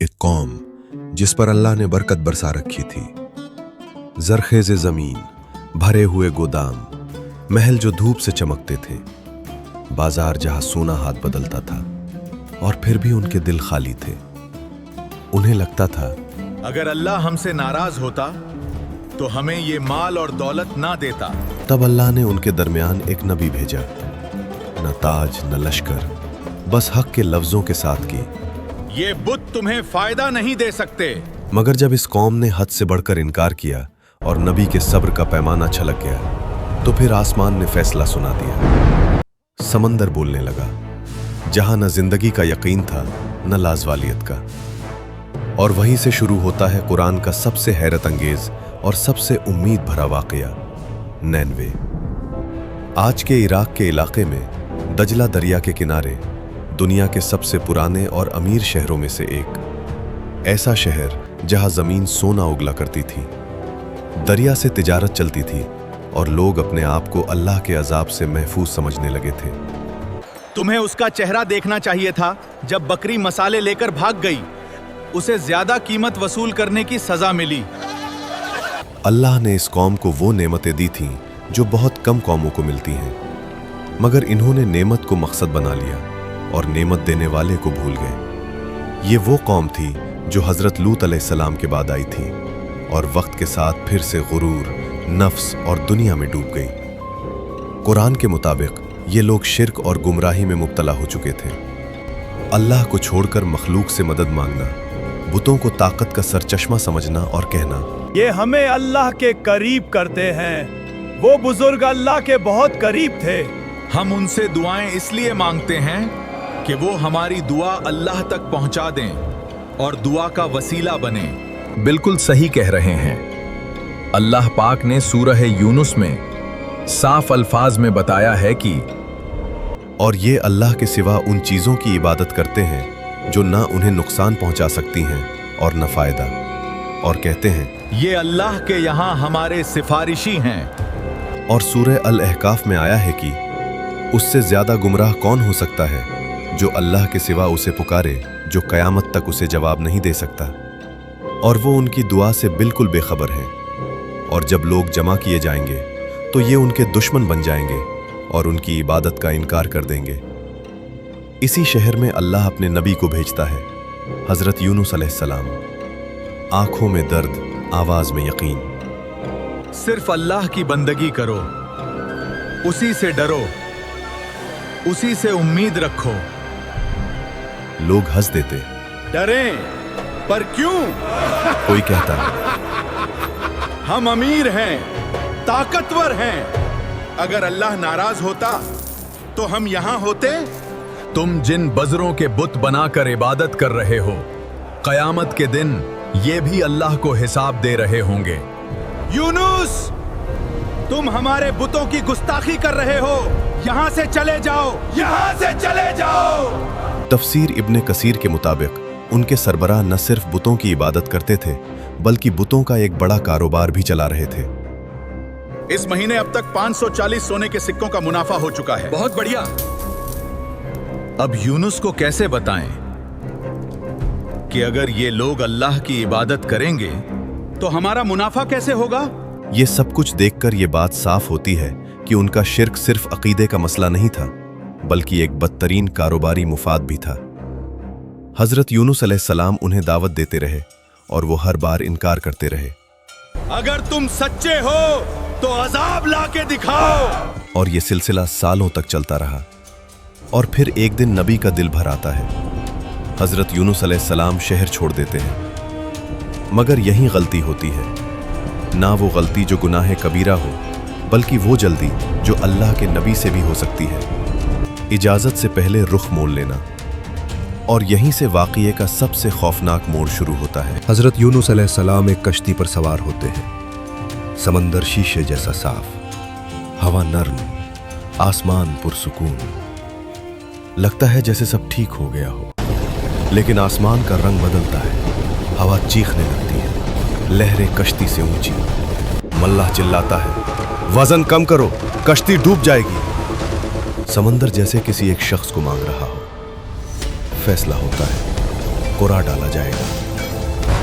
एक कौम जिस पर अल्लाह ने बरकत बरसा रखी थी। जरखेज़ ज़मीन, भरे हुए गोदाम, महल जो धूप से चमकते थे, बाजार जहां सोना हाथ बदलता था, और फिर भी उनके दिल खाली थे। उन्हें लगता था अगर अल्लाह हमसे नाराज होता तो हमें ये माल और दौलत ना देता। तब अल्लाह ने उनके दरमियान एक नबी भेजा, न ताज न लश्कर, बस हक के लफ्जों के साथ की। ये बुत तुम्हें फायदा नहीं दे सकते। मगर जब इस कौम ने हद से बढ़कर इनकार किया और नबी के सब्र का पैमाना छलक गया, तो फिर आसमान ने फैसला सुना दिया। समंदर बोलने लगा, जहां न जिंदगी का यकीन था न लाजवालियत का। और वहीं से शुरू होता है कुरान का सबसे हैरत अंगेज और सबसे उम्मीद भरा वाकया, नैनवे। आज के इराक के इलाके में दजला दरिया के किनारे दुनिया के सबसे पुराने और अमीर शहरों में से एक, ऐसा शहर जहां जमीन सोना उगला करती थी, दरिया से तिजारत चलती थी और लोग अपने आप को अल्लाह के अजाब से महफूज समझने लगे थे। तुम्हें उसका चेहरा देखना चाहिए था जब बकरी मसाले लेकर भाग गई। उसे ज्यादा कीमत वसूल करने की सजा मिली। अल्लाह ने इस कौम को वो नेमतें दी थीं जो बहुत कम कौमों को मिलती हैं, मगर इन्होंने नेमत को मकसद बना लिया और नेमत देने वाले को भूल गए। ये वो कौम थी जो हजरत लूत अलैहिस्सलाम के बाद आई थी और वक्त के साथ फिर से गुरूर, नफ्स और दुनिया में डूब गई। कुरान के मुताबिक ये लोग शिर्क और गुमराही में मुब्तला हो चुके थे। अल्लाह को छोड़कर मखलूक से मदद मांगना, बुतों को ताकत का सरचश्मा समझना और कहना, ये हमें अल्लाह के करीब करते हैं। वो बुजुर्ग अल्लाह के बहुत करीब थे। हम उनसे दुआएं इसलिए मांगते हैं कि वो हमारी दुआ अल्लाह तक पहुंचा दें और दुआ का वसीला बने। बिल्कुल सही कह रहे हैं। अल्लाह पाक ने सूरह यूनुस में साफ अल्फाज में बताया है कि और ये अल्लाह के सिवा उन चीज़ों की इबादत करते हैं जो ना उन्हें नुकसान पहुंचा सकती हैं और न फायदा, और कहते हैं ये अल्लाह के यहाँ हमारे सिफारिशी हैं। और सूरह अल-अहकाफ में आया है कि उससे ज्यादा गुमराह कौन हो सकता है जो अल्लाह के सिवा उसे पुकारे, जो कयामत तक उसे जवाब नहीं दे सकता, और वो उनकी दुआ से बिल्कुल बेखबर है। और जब लोग जमा किए जाएंगे तो ये उनके दुश्मन बन जाएंगे और उनकी इबादत का इनकार कर देंगे। इसी शहर में अल्लाह अपने नबी को भेजता है, हजरत यूनुस अलैहिस्सलाम। आंखों में दर्द, आवाज में यकीन। सिर्फ अल्लाह की बंदगी करो, उसी से डरो, उसी से उम्मीद रखो। लोग हंस देते, डरें पर क्यों? कोई कहता, हम अमीर हैं, ताकतवर हैं। अगर अल्लाह नाराज होता तो हम यहां होते। तुम जिन बजरों के बुत बनाकर इबादत कर रहे हो, कयामत के दिन ये भी अल्लाह को हिसाब दे रहे होंगे। यूनुस, तुम हमारे बुतों की गुस्ताखी कर रहे हो। यहां से चले जाओ, यहां से चले जाओ। तफसीर इब्ने कसीर के मुताबिक उनके सरबराह न सिर्फ बुतों की इबादत करते थे, बल्कि बुतों का एक बड़ा कारोबार भी चला रहे थे। इस महीने अब तक 540 सोने के सिक्कों का मुनाफा हो चुका है। बहुत बढ़िया। अब यूनुस को कैसे बताएं कि अगर ये लोग अल्लाह की इबादत करेंगे तो हमारा मुनाफा कैसे होगा? ये सब कुछ देखकर ये बात साफ होती है कि उनका शिर्क सिर्फ अकीदे का मसला नहीं था, बल्कि एक बदतरीन कारोबारी मुफाद भी था। हजरत यूनुस अलैहिस्सलाम उन्हें दावत देते रहे और वो हर बार इनकार करते रहे। अगर तुम सच्चे हो तो अजाब लाके दिखाओ। और ये सिलसिला सालों तक चलता रहा। और फिर एक दिन नबी का दिल भर आता है। हजरत यूनुस अलैहिस्सलाम शहर छोड़ देते हैं, मगर यही गलती होती है। ना वो गलती जो गुनाह कबीरा हो, बल्कि वो जल्दी जो अल्लाह के नबी से भी हो सकती है। इजाजत से पहले रुख मोड़ लेना। और यहीं से वाक़ये का सबसे खौफनाक मोड़ शुरू होता है। हजरत यूनुस अलैहिस्सलाम एक कश्ती पर सवार होते हैं। समंदर शीशे जैसा साफ, हवा नर्म, आसमान पुरसुकून। लगता है जैसे सब ठीक हो गया हो, लेकिन आसमान का रंग बदलता है, हवा चीखने लगती है, लहरें कश्ती से ऊंची। मल्लाह चिल्लाता है, वजन कम करो, कश्ती डूब जाएगी। समंदर जैसे किसी एक शख्स को मांग रहा हो। फैसला होता है, कोरा डाला जाएगा।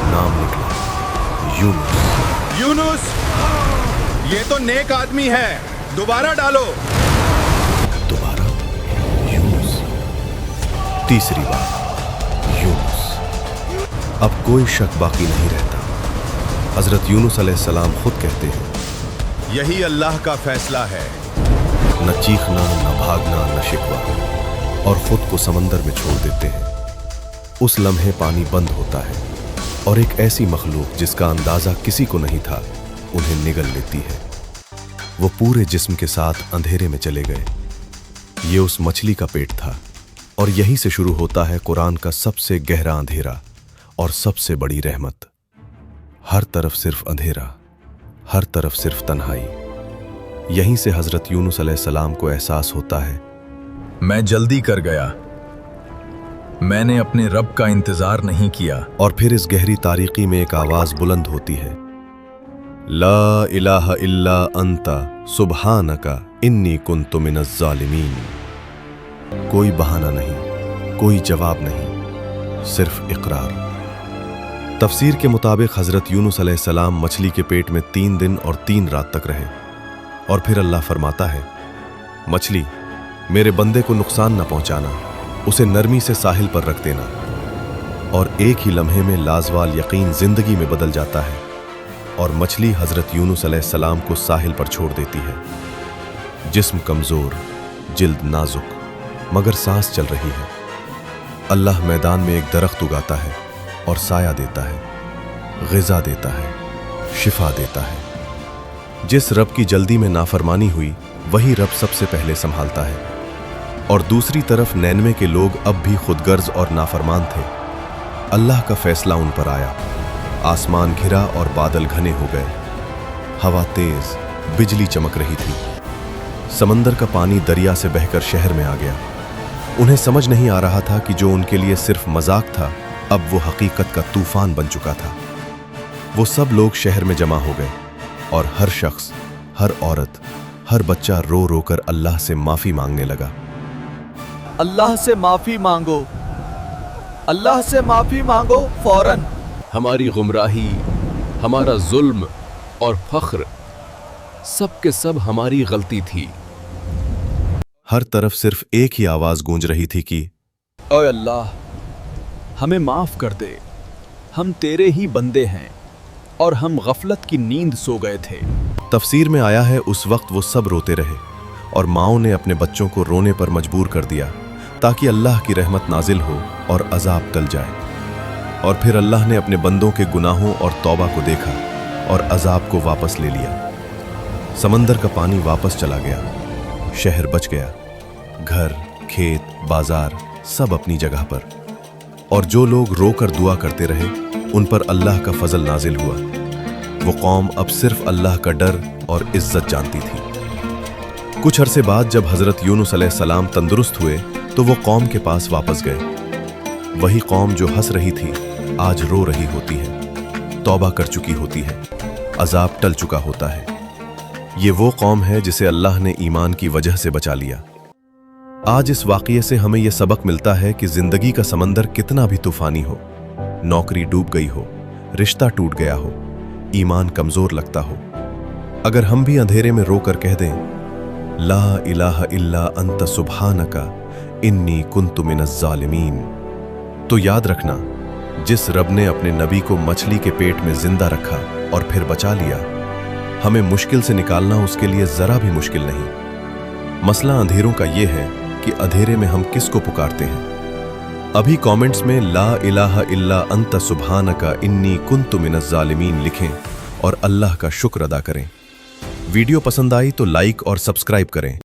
नाम निकला यूनुस। यूनुस, ये तो नेक आदमी है, दोबारा डालो। दोबारा यूनुस, तीसरी बार यूनुस। अब कोई शक बाकी नहीं रहता। हजरत यूनुस अलैहिस्सलाम खुद कहते हैं, यही अल्लाह का फैसला है। न चीखना, न भागना, न शिकवा, और खुद को समंदर में छोड़ देते हैं। उस लम्हे पानी बंद होता है और एक ऐसी मखलूक जिसका अंदाजा किसी को नहीं था उन्हें निगल लेती है। वो पूरे जिस्म के साथ अंधेरे में चले गए। ये उस मछली का पेट था और यहीं से शुरू होता है कुरान का सबसे गहरा अंधेरा और सबसे बड़ी रहमत। हर तरफ सिर्फ अंधेरा, हर तरफ सिर्फ तन्हाई। यहीं से हजरत यूनुस अलैहिस्सलाम को एहसास होता है, मैं जल्दी कर गया, मैंने अपने रब का इंतजार नहीं किया। और फिर इस गहरी तारीकी में एक आवाज बुलंद होती है, ला इलाहा इल्ला अंता सुब्हानका इन्नी कुन्तु मिनज़ ज़ालिमीन। कोई बहाना नहीं, कोई जवाब नहीं, सिर्फ इकरार। तफसीर के मुताबिक हजरत यूनुस अलैहिस्सलाम मछली के पेट में 3 दिन और 3 रात तक रहे और फिर अल्लाह फरमाता है, मछली, मेरे बंदे को नुकसान न पहुंचाना, उसे नरमी से साहिल पर रख देना। और एक ही लम्हे में लाजवाल यकीन जिंदगी में बदल जाता है और मछली हजरत यूनुस अलैहिस्सलाम को साहिल पर छोड़ देती है। जिस्म कमजोर, जिल्द नाजुक, मगर सांस चल रही है। अल्लाह मैदान में एक दरख्त उगाता है और साया देता है, ग़िज़ा देता है, शिफा देता है। जिस रब की जल्दी में नाफरमानी हुई वही रब सबसे पहले संभालता है। और दूसरी तरफ नैनवे के लोग अब भी खुदगर्ज और नाफरमान थे। अल्लाह का फैसला उन पर आया। आसमान घिरा और बादल घने हो गए। हवा तेज, बिजली चमक रही थी। समंदर का पानी दरिया से बहकर शहर में आ गया। उन्हें समझ नहीं आ रहा था कि जो उनके लिए सिर्फ मजाक था अब वो हकीकत का तूफान बन चुका था। वो सब लोग शहर में जमा हो गए और हर शख्स, हर औरत, हर बच्चा रो रो कर अल्लाह से माफी मांगने लगा। अल्लाह से माफी मांगो, अल्लाह से माफी मांगो फौरन। हमारी गुमराही, हमारा जुल्म और फख्र, सब के सब हमारी गलती थी। हर तरफ सिर्फ एक ही आवाज गूंज रही थी कि ओए अल्लाह, हमें माफ कर दे, हम तेरे ही बंदे हैं और हम गफलत की नींद सो गए थे। तफसीर में आया है उस वक्त वो सब रोते रहे और माओं ने अपने बच्चों को रोने पर मजबूर कर दिया ताकि अल्लाह की रहमत नाजिल हो और अजाब टल जाए। और फिर अल्लाह ने अपने बंदों के गुनाहों और तौबा को देखा और अजाब को वापस ले लिया। समंदर का पानी वापस चला गया, शहर बच गया, घर, खेत, बाजार सब अपनी जगह पर। और जो लोग रोकर दुआ करते रहे उन पर अल्लाह का फजल नाजिल हुआ। वो कौम अब सिर्फ अल्लाह का डर और इज्जत जानती थी। कुछ अरसे बाद जब हजरत यूनुस अलैहिस्सलाम तंदुरुस्त हुए तो वो कौम के पास वापस गए। वही कौम जो हंस रही थी आज रो रही होती है, तौबा कर चुकी होती है, अजाब टल चुका होता है। ये वो कौम है जिसे अल्लाह ने ईमान की वजह से बचा लिया। आज इस वाक़ये से हमें यह सबक मिलता है कि जिंदगी का समंदर कितना भी तूफानी हो, नौकरी डूब गई हो, रिश्ता टूट गया हो, ईमान कमजोर लगता हो, अगर हम भी अंधेरे में रोकर कह दें, ला इलाहा इल्ला अंत सुब्हानका इन्नी कुन्तु मिनज़ ज़ालिमीन, तो याद रखना, जिस रब ने अपने नबी को मछली के पेट में जिंदा रखा और फिर बचा लिया, हमें मुश्किल से निकालना उसके लिए जरा भी मुश्किल नहीं। मसला अंधेरों का यह है कि अंधेरे में हम किसको पुकारते हैं। अभी कमेंट्स में ला इलाहा इल्ला अंत सुब्हानका इन्नी कुन्तु मिनज़ ज़ालिमीन लिखें और अल्लाह का शुक्र अदा करें। वीडियो पसंद आई तो लाइक और सब्सक्राइब करें।